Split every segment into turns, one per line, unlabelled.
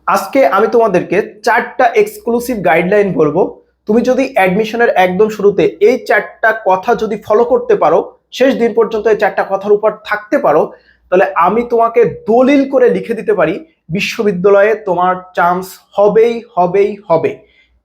আজকে আমি তোমাদেরকে চারটা এক্সক্লুসিভ গাইডলাইন বলবো। তুমি যদি অ্যাডমিশনের একদম শুরুতে এই চারটা কথা যদি ফলো করতে পারো, শেষ দিন পর্যন্ত এই চারটা কথার উপর থাকতে পারো, তাহলে আমি তোমাকে দলিল করে লিখে দিতে পারি বিশ্ববিদ্যালয়ে তোমার চান্স হবেই হবেই হবে।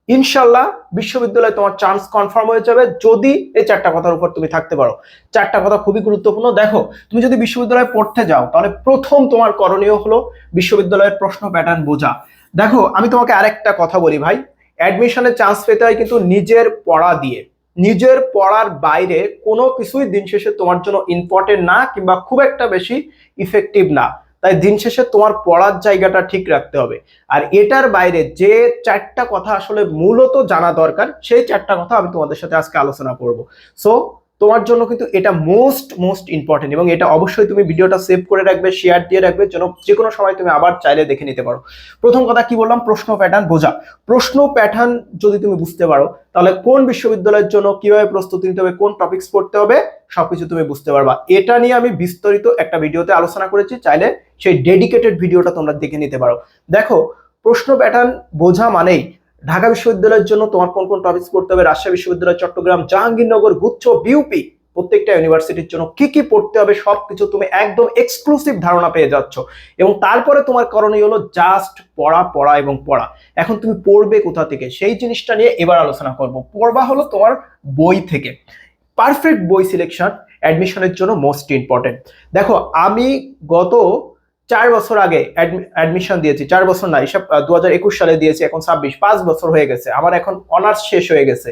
ইনশাল্লাহ বিশ্ববিদ্যালয়ে তোমার চান্স কনফার্ম হয়ে যাবে যদি এই চারটা কথার উপর তুমি থাকতে পারো। চারটা কথা খুবই গুরুত্বপূর্ণ। দেখো, তুমি যদি বিশ্ববিদ্যালয়ে পড়তে যাও তাহলে প্রথম তোমার করণীয় হলো বিশ্ববিদ্যালয়ের প্রশ্ন প্যাটার্ন বোঝা। দেখো, আমি তোমাকে আরেকটা কথা বলি ভাই, অ্যাডমিশনে চান্স পেতে হয় কিন্তু নিজের পড়া দিয়ে। নিজের পড়ার বাইরে কোনো কিছুই দিন শেষে তোমার জন্য ইম্পর্টেন্ট না, কিংবা খুব একটা বেশি ইফেক্টিভ না। তাই দিন শেষে তোমার পড়ার জায়গাটা ঠিক রাখতে হবে। আর এটার বাইরে যে চারটা কথা আসলে মূলত জানা দরকার, সেই চারটা কথা আমি তোমাদের সাথে আজকে আলোচনা করব। সো তোমার জন্য কিন্তু এটা মোস্ট মোস্ট ইম্পর্টেন্ট, এবং এটা অবশ্যই তুমি ভিডিওটা সেভ করে রাখবে, শেয়ার দিয়ে রাখবে, যেন যে কোনো সময় তুমি আবার চাইলে দেখে নিতে পারো। প্রথম কথা কি বললাম? প্রশ্ন প্যাটার্ন বোঝা। প্রশ্ন প্যাটার্ন যদি তুমি বুঝতে পারো, তাহলে কোন বিশ্ববিদ্যালয়ের জন্য কিভাবে প্রস্তুতি নিতে হবে, কোন টপিকস পড়তে হবে, সবকিছু তুমি বুঝতে পারবা। এটা নিয়ে আমি বিস্তারিত একটা ভিডিওতে আলোচনা করেছি, চাইলে সেই ডেডিকেটেড ভিডিওটা তোমরা দেখে নিতে পারো। দেখো, প্রশ্ন প্যাটার্ন বোঝা মানেই ঢাকা বিশ্ববিদ্যালয়ের জন্য তোমার কোন কোন টপিকস পড়তে হবে, রাজশাহী বিশ্ববিদ্যালয়, চট্টগ্রাম, জাহাঙ্গীরনগর, গুচ্ছ, বিউপি, প্রত্যেকটা ইউনিভার্সিটির জন্য কি কি পড়তে হবে সবকিছু তুমি একদম এক্সক্লুসিভ ধারণা পেয়ে যাচ্ছ। এবং তারপরে তোমার করণীয় হলো জাস্ট পড়া পড়া এবং পড়া। এখন তুমি পড়বে কোথা থেকে, সেই জিনিসটা নিয়ে এবার আলোচনা করব। পড়বা হলো তোমার বই থেকে। পারফেক্ট বই সিলেকশন অ্যাডমিশনের জন্য মোস্ট ইম্পর্টেন্ট। দেখো, আমি গত 4 বছর আগে অ্যাডমিশন দিয়েছি। 4 বছর না, এসব 2021 সালে দিয়েছি, এখন 5 বছর হয়ে গেছে। আমার এখন অনার্স শেষ হয়ে গেছে।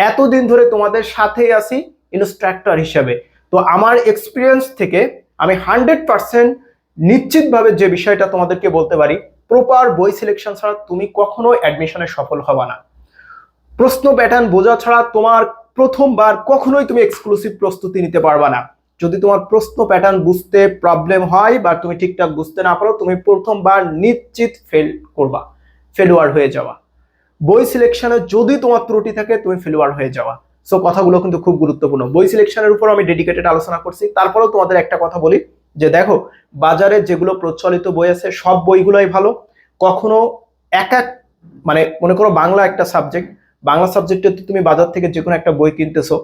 এতদিন ধরে তোমাদের সাথেই আছি ইনস্ট্রাক্টর হিসেবে। তো আমার এক্সপিরিয়েন্স থেকে আমি 100% নিশ্চিতভাবে যে বিষয়টা তোমাদেরকে বলতে পারি, প্রপার বই সিলেকশন ছাড়া তুমি কখনো অ্যাডমিশনে সফল হবা না। প্রশ্ন প্যাটার্ন বোঝা ছাড়া তোমার প্রথমবার কখনোই তুমি এক্সক্লুসিভ প্রস্তুতি নিতে পারবা না। যদি তোমার প্রশ্ন প্যাটার্ন বুঝতে প্রবলেম হয় বা তুমি ঠিকঠাক বুঝতে না পারো, তুমি প্রথমবার নিশ্চিত ফেল করবা, ফেলুয়ার হয়ে যাওয়া। বই সিলেকশনে যদি তোমার ত্রুটি থাকে, তুমি ফেলুয়ার হয়ে যাওয়া। সো কথাগুলো কিন্তু খুব গুরুত্বপূর্ণ। বই সিলেকশনের উপর আমি ডেডিকেটেড আলোচনা করছি। তারপরেও তোমাদের একটা কথা বলি, যে দেখো, বাজারে যেগুলো প্রচলিত বই আছে সব বইগুলোই ভালো। কখনো এক এক, মানে মনে করো বাংলা একটা সাবজেক্ট, বাংলা সাবজেক্টে তুমি বাজার থেকে যে কোনো একটা বই কিনতেছো,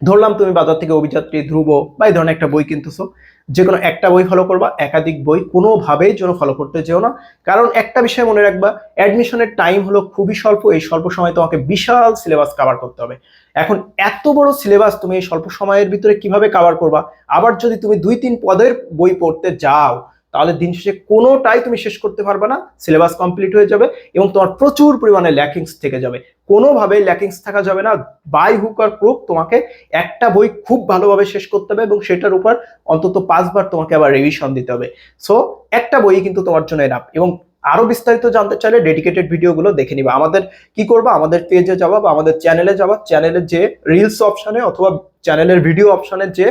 ধরলাম তুমি বাজার থেকে অভিযাত্রী, ধ্রুব বা এই ধরনের একটা বই কিনতেছো, যে কোনো একটা বই ফলো করবা। একাধিক বই কোনোভাবেই যেন ফলো করতে যেও না। কারণ একটা বিষয় মনে রাখবা, অ্যাডমিশনের টাইম হলো খুবই স্বল্প। এই স্বল্প সময় তোমাকে বিশাল সিলেবাস কভার করতে হবে। এখন এত বড় সিলেবাস তুমি এই স্বল্প সময়ের ভিতরে কিভাবে কভার করবা? আবার যদি তুমি 2-3 পদের বই পড়তে যাও, তাহলে দিন শেষে কোনোটাই তুমি শেষ করতে পারবে না। সিলেবাস কমপ্লিট হয়ে যাবে এবং তোমার প্রচুর পরিমাণে ল্যাকিংস থেকে যাবে। কোনোভাবেই ল্যাকিংস থাকা যাবে না। বাই হুক আর ক্রুক তোমাকে একটা বই খুব ভালোভাবে শেষ করতে হবে, এবং সেটার উপর অন্তত 5 বার তোমাকে আবার রিভিশন দিতে হবে। সো একটা বই কিন্তু তোমার জন্য এনাফ। এবং আরো বিস্তারিত জানতে চাইলে ডেডিকেটেড ভিডিওগুলো দেখে নিবা। আমাদের কি করবা, আমাদের পেজে যাবা বা আমাদের চ্যানেলে যাবা, চ্যানেলের যে রিলস অপশনে অথবা চ্যানেলের ভিডিও অপশনে যে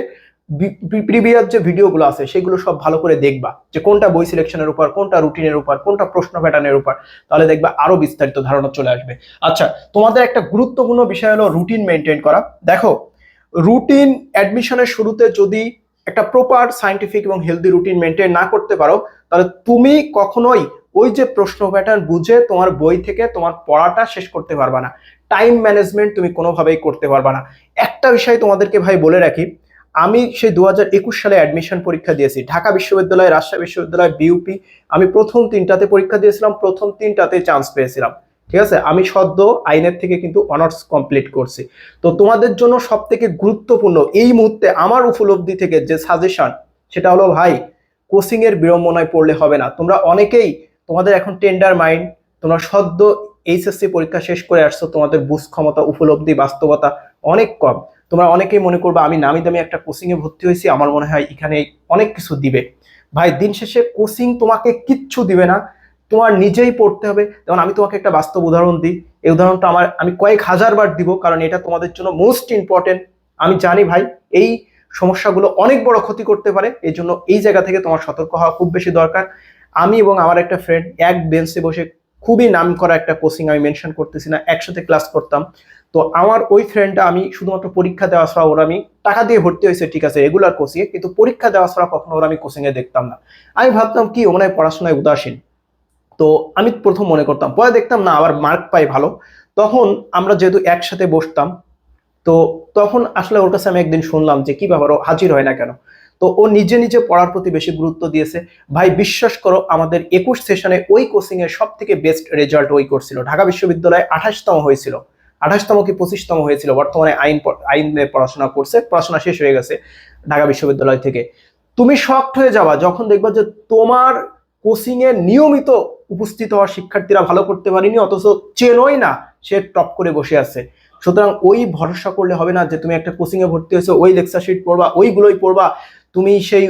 প্রিভিয়াস যে ভিডিওগুলো আছে সেগুলো সব ভালো করে দেখবা, যে কোনটা বই সিলেকশনের উপর, কোনটা রুটিনের উপর, কোনটা প্রশ্ন প্যাটার্নের উপর। তাহলে দেখবা আরো বিস্তারিত ধারণা চলে আসবে। আচ্ছা, তোমাদের একটা গুরুত্বপূর্ণ বিষয় হলো রুটিন মেনটেন করা। দেখো, রুটিন অ্যাডমিশনের শুরুতে যদি একটা প্রপার সায়েন্টিফিক এবং হেলদি রুটিন মেনটেন না করতে পারো, তাহলে তুমি কখনোই ওই যে প্রশ্ন প্যাটার্ন বুঝে তোমার বই থেকে তোমার পড়াটা শেষ করতে পারবা না। টাইম ম্যানেজমেন্ট তুমি কোনোভাবেই করতে পারবা না। একটা বিষয় তোমাদেরকে ভাই বলে রাখি, আমি সেই 2021 সালে অ্যাডমিশন পরীক্ষা দিয়েছি ঢাকা বিশ্ববিদ্যালয়, রাজশাহী বিশ্ববিদ্যালয়, বিউপি। আমি প্রথম 3টাতে পরীক্ষা দিয়েছিলাম, প্রথম 3টাতে চান্স পেয়েছিলাম। ঠিক আছে, আমি সদ্য আইনের থেকে কিন্তু অনার্স কমপ্লিট করছি। তো তোমাদের জন্য সব থেকে গুরুত্বপূর্ণ এই মুহূর্তে আমার উপলব্ধি থেকে যে সাজেশন, সেটা হলো ভাই, কোচিং এর বিড়ম্বনায় পড়লে হবে না। তোমরা অনেকেই, তোমাদের এখন টেন্ডার মাইন্ড, তোমরা সদ্য এইচএসসি পরীক্ষা শেষ করে আসছো, তোমাদের বুঝ ক্ষমতা, উপলব্ধি, বাস্তবতা অনেক কম। তোমরা অনেকেই মনে করবে আমি নামি দামি একটা কোচিং এ ভর্তি হয়েছি, আমার মনে হয় এখানে অনেক কিছু দিবে। ভাই, দিন শেষে কোচিং তোমাকে কিচ্ছু দিবে না, তোমার নিজেই পড়তে হবে। যেমন আমি তোমাকে একটা বাস্তব উদাহরণ দিই, এই উদাহরণটা আমি কয়েক হাজার বার দিব, কারণ এটা তোমাদের জন্য মোস্ট ইম্পর্টেন্ট। আমি জানি ভাই, এই সমস্যাগুলো অনেক বড় ক্ষতি করতে পারে, এই জন্য এই জায়গা থেকে তোমার সতর্ক হওয়া খুব বেশি দরকার। আমি এবং আমার একটা ফ্রেন্ড এক বেঞ্চে বসে, খুবই নাম করা একটা কোচিং, আমি মেনশন করতেছি না, একসাথে ক্লাস করতাম। তো আমার ওই ফ্রেন্ডটা, আমি শুধুমাত্র পরীক্ষা দেওয়া ছাড়া, ওর আমি টাকা দিয়ে ভর্তি হয়েছে ঠিক আছে রেগুলার কোচিং এ, কিন্তু পরীক্ষা দেওয়া ছাড়া কখনো ওর আমি কোচিং এ দেখতাম না। আমি ভাবতাম কি, ও মনে হয় পড়াশোনায় উদাসীন। তো আমি প্রথম মনে করতাম, পরে দেখতাম না আবার মার্ক পাই ভালো। তখন আমরা যেহেতু একসাথে বসতাম, তো তখন আসলে ওর কাছে আমি একদিন শুনলাম যে কি ব্যাপার ও হাজির হয় না কেন। তো ও নিজে নিজে পড়ার প্রতি বেশি গুরুত্ব দিয়েছে। ভাই বিশ্বাস করো, আমাদের 21 সেশনে ওই কোচিং এর সব থেকে বেস্ট রেজাল্ট ওই করছিল। ঢাকা বিশ্ববিদ্যালয়ে 28তম হয়েছিল, 28তম কি 25তম হয়েছিল। বর্তমানে আইনে পড়াশোনা করছে, পড়াশোনা শেষ হয়ে গেছে ঢাকা বিশ্ববিদ্যালয় থেকে। তুমি শকড হয়ে যাবা যখন দেখবা যে তোমার কোচিং এ নিয়মিত উপস্থিত হওয়া শিক্ষার্থীরা ভালো করতে পারেনি, অথচ চেনই না সে টপ করে বসে আছে। সুতরাং ওই ভরসা করলে হবে না যে তুমি একটা কোচিং এ ভর্তি হয়েছো, ওই লেকচার শিট পড়বা, ওইগুলোই পড়বা। তুমি সেই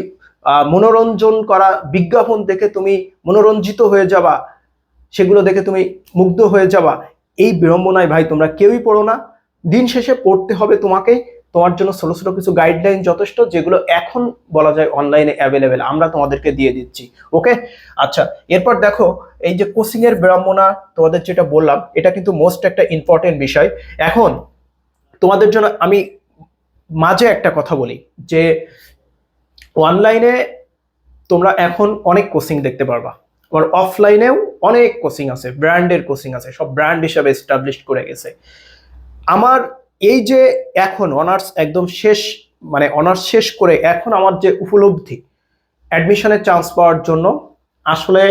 মনোরঞ্জন করা বিজ্ঞাপন দেখে তুমি মনোরঞ্জিত হয়ে যাবা, সেগুলো দেখে তুমি মুগ্ধ হয়ে যাবা। এই বিড়ম্বনায় ভাই তোমরা কেউই পড়ো না। দিন শেষে পড়তে হবে তোমাকেই। তোমার জন্য ছোট ছোট কিছু গাইডলাইন যথেষ্ট, যেগুলো এখন বলা যায় অনলাইনে অ্যাভেলেবেল, আমরা তোমাদেরকে দিয়ে দিচ্ছি। ওকে, আচ্ছা, এরপর দেখো, এই যে কোচিং এর বিড়ম্বনা তোমাদের যেটা বললাম, এটা কিন্তু মোস্ট একটা ইম্পর্টেন্ট বিষয়। এখন তোমাদের জন্য আমি মাঝে একটা কথা বলি যে অনলাইনে তোমরা এখন অনেক কোচিং দেখতে পারবা, আর অফলাইনেও অনেক কোচিং আছে, ব্র্যান্ডের কোচিং আছে, সব ব্র্যান্ড হিসাবে এস্টাবলিশ করে গেছে। আমার এই যে এখন অনার্স একদম শেষ, মানে অনার্স শেষ করে এখন আমার যে উপলব্ধি, অ্যাডমিশনের চান্স পাওয়ার জন্য আসলে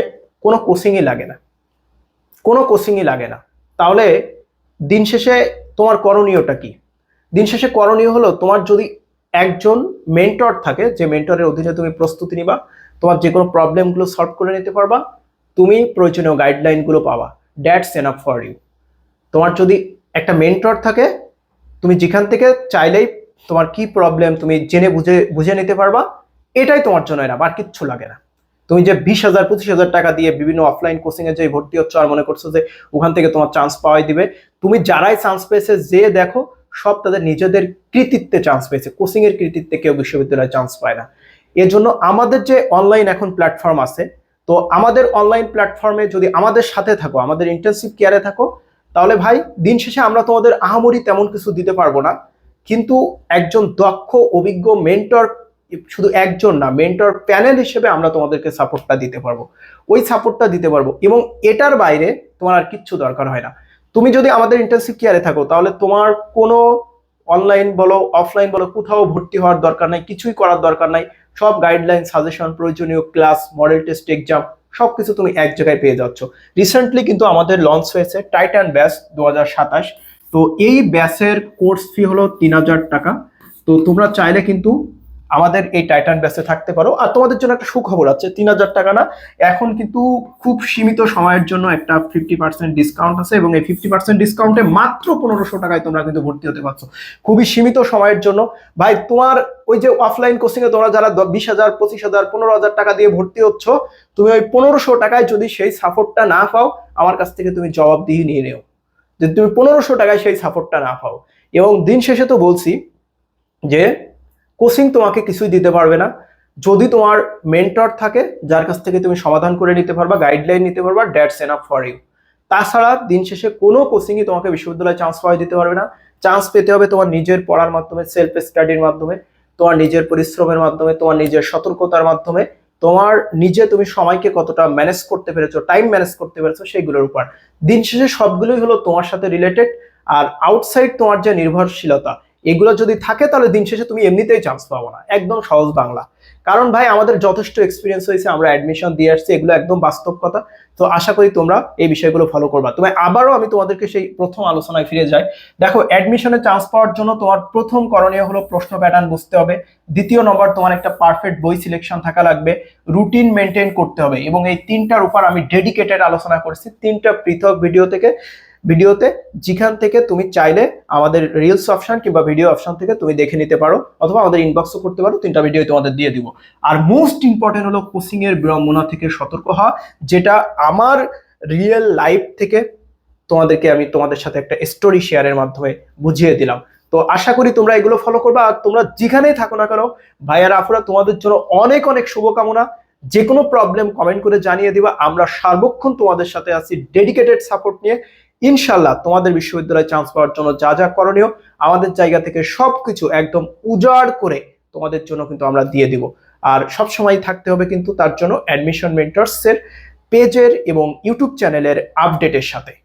কোনো কোচিংই লাগে না, কোনো কোচিংই লাগে না। তাহলে দিন শেষে তোমার করণীয়টা কি? দিন শেষে করণীয় হলো, তোমার যদি একজন মেন্টর থাকে, যে মেন্টরের অধীনে তুমি প্রস্তুতি নিবা, তোমার যে কোনো প্রবলেমগুলো সলভ করে নিতে পারবা, তুমি প্রয়োজনীয় গাইডলাইনগুলো পাবা, দ্যাটস এনাফ ফর ইউ। তোমার যদি একটা মেন্টর থাকে, তুমি যেখান থেকে চাইলেই তোমার কি প্রবলেম তুমি জেনে বুঝে বুঝে নিতে পারবা, এটাই তোমার জন্য এনাফ, আর কিচ্ছু লাগে না। তুমি যে 20,000 25,000 টাকা দিয়ে বিভিন্ন অফলাইন কোচিং এ যে ভর্তি হচ্ছ আর মনে করছো যে ওখান থেকে তোমার চান্স পাওয়াই দিবে, তুমি যারাই চান্স পেয়েছে যে দেখো, সব তাদের নিজেদের কৃতিত্বে চান্স পেয়েছে, কোচিং এর কৃতিত্বে কেউ বিশ্ববিদ্যালয়ে চান্স পায় না। এর জন্য আমাদের যে অনলাইন এখন প্ল্যাটফর্ম আছে, তো আমাদের অনলাইন প্ল্যাটফর্মে যদি আমাদের সাথে থাকো, আমাদের ইন্টার্নশিপ কেয়ারে থাকো, তাহলে ভাই দিন শেষে আমরা তোমাদের আহামরি তেমন কিছু দিতে পারবো না, কিন্তু একজন দক্ষ অভিজ্ঞ মেন্টর, শুধু একজন না, মেন্টর প্যানেল হিসেবে আমরা তোমাদেরকে সাপোর্টটা দিতে পারবো, ওই সাপোর্টটা দিতে পারবো। এবং এটার বাইরে তোমার আর কিচ্ছু দরকার হয় না। তুমি যদি আমাদের ইন্টার্নশিপ কেয়ারে থাকো, তাহলে তোমার কোনো অনলাইন বলো অফলাইন বলো কোথাও ভর্তি হওয়ার দরকার নাই, কিছুই করার দরকার নাই। সব গাইডলাইন, সাজেশন, প্রয়োজনীয় ক্লাস, মডেল টেস্ট, এক্সাম সবকিছু তুমি এক জায়গায় পেয়ে যাচ্ছ। রিসেন্টলি কিন্তু আমাদের লঞ্চ হয়েছে টাইটান ব্যাচ 2027। তো এই ব্যাচের কোর্স ফি হলো 3,000 টাকা। তো তোমরা চাইলে কিন্তু আমাদের এই টাইটান ব্যাচে থাকতে পারো। আর তোমাদের জন্য একটা সুখবর আছে, 3,000 টাকা না, এখন কিন্তু খুব সীমিত সময়ের জন্য একটা 50% ডিসকাউন্ট আছে, এবং এই 50% ডিসকাউন্টে মাত্র 1,500 টাকায় তোমরা কিন্তু ভর্তি হতে পারছো, খুবই সীমিত সময়ের জন্য। ভাই তোমার ওই যে অফলাইন কোচিং এ তোমরা যারা 20,000 25,000 15,000 টাকা দিয়ে ভর্তি হচ্ছ, তুমি ওই 1,500 টাকায় যদি সেই সাপোর্টটা না পাও, আমার কাছ থেকে তুমি জবাবদিহি নিয়ে নেও যে তুমি 1,500 টাকায় সেই সাপোর্টটা না পাও। এবং দিন শেষে তো বলছি যে কোচিং তোমাকে কিছুই দিতে পারবে না। যদি তোমার মেন্টর থাকে যার কাছ থেকে তুমি সমাধান করে নিতে পারবা, গাইডলাইন নিতে পারবা, দ্যাটস এনাফ ফর ইউ। তাছাড়া দিন শেষে কোনো কোচিংই তোমাকে বিশ্ববিদ্যালয়ে চান্স পাওয়া দিতে পারবে না। চান্স পেতে হবে তোমার নিজের পড়ার মাধ্যমে, সেলফ স্টাডির মাধ্যমে, তোমার নিজের পরিশ্রমের মাধ্যমে, তোমার নিজের সতর্কতার মাধ্যমে, তোমার নিজে তুমি সময়কে কতটা ম্যানেজ করতে পেরেছো, টাইম ম্যানেজ করতে পেরেছো, সেইগুলোর উপর। দিন শেষে সবগুলোই হলো তোমার সাথে রিলেটেড। আর আউটসাইড তোমার যে নির্ভরশীলতা, এগুলো যদি থাকে, তাহলে দিন শেষে তুমি এমনিতেই চান্স পাবো না, একদম সহজ বাংলা। কারণ ভাই আমাদের যথেষ্ট এক্সপিরিয়েন্স হয়েছে, আমরা অ্যাডমিশন দিয়ে আসছি, এগুলো একদম বাস্তব কথা। তো আশা করি তোমরা এই বিষয়গুলো ফলো করবা। তবে আবারও আমি তোমাদেরকে সেই প্রথম আলোচনায় ফিরে যাই। দেখো, অ্যাডমিশনে চান্স পাওয়ার জন্য তোমার প্রথম করণীয় হলো প্রশ্ন প্যাটার্ন বুঝতে হবে। দ্বিতীয় নম্বর, তোমার একটা পারফেক্ট বই সিলেকশন থাকা লাগবে, রুটিন মেনটেন করতে হবে। এবং এই তিনটার উপর আমি ডেডিকেটেড আলোচনা করছি, তিনটা পৃথক ভিডিওতে, যেখান থেকে তুমি চাইলে আমাদের রিলস অপশন কিংবা ভিডিও অপশন থেকে তুমি দেখে নিতে পারো, অথবা আমাদের ইনবক্সও করতে পারো, তিনটা ভিডিও তোমাদের দিয়ে দিব। আর মোস্ট ইম্পর্টেন্ট হলো কোচিং এর বিড়ম্বনা থেকে সতর্ক হওয়া, যেটা আমার রিয়েল লাইফ থেকে আমি তোমাদের সাথে একটা স্টোরি শেয়ারের মাধ্যমে বুঝিয়ে দিলাম। তো আশা করি তোমরা এগুলো ফলো করবে। আর তোমরা যেখানেই থাকো না কেন, ভাইয়ারা আফুরা, তোমাদের জন্য অনেক অনেক শুভকামনা। যে কোনো প্রবলেম কমেন্ট করে জানিয়ে দিবা, আমরা সার্বক্ষণ তোমাদের সাথে আছি ডেডিকেটেড সাপোর্ট নিয়ে। ইনশাল্লাহ তোমাদের বিশ্ববিদ্যালয়ে চান্স পাওয়ার জন্য যা যা করণীয়, আমাদের জায়গা থেকে সবকিছু একদম উজাড় করে তোমাদের জন্য কিন্তু আমরা দিয়ে দিব। আর সব সময় থাকতে হবে কিন্তু তার জন্য অ্যাডমিশন মেন্টরস এর পেজের এবং ইউটিউব চ্যানেলের আপডেটের সাথে।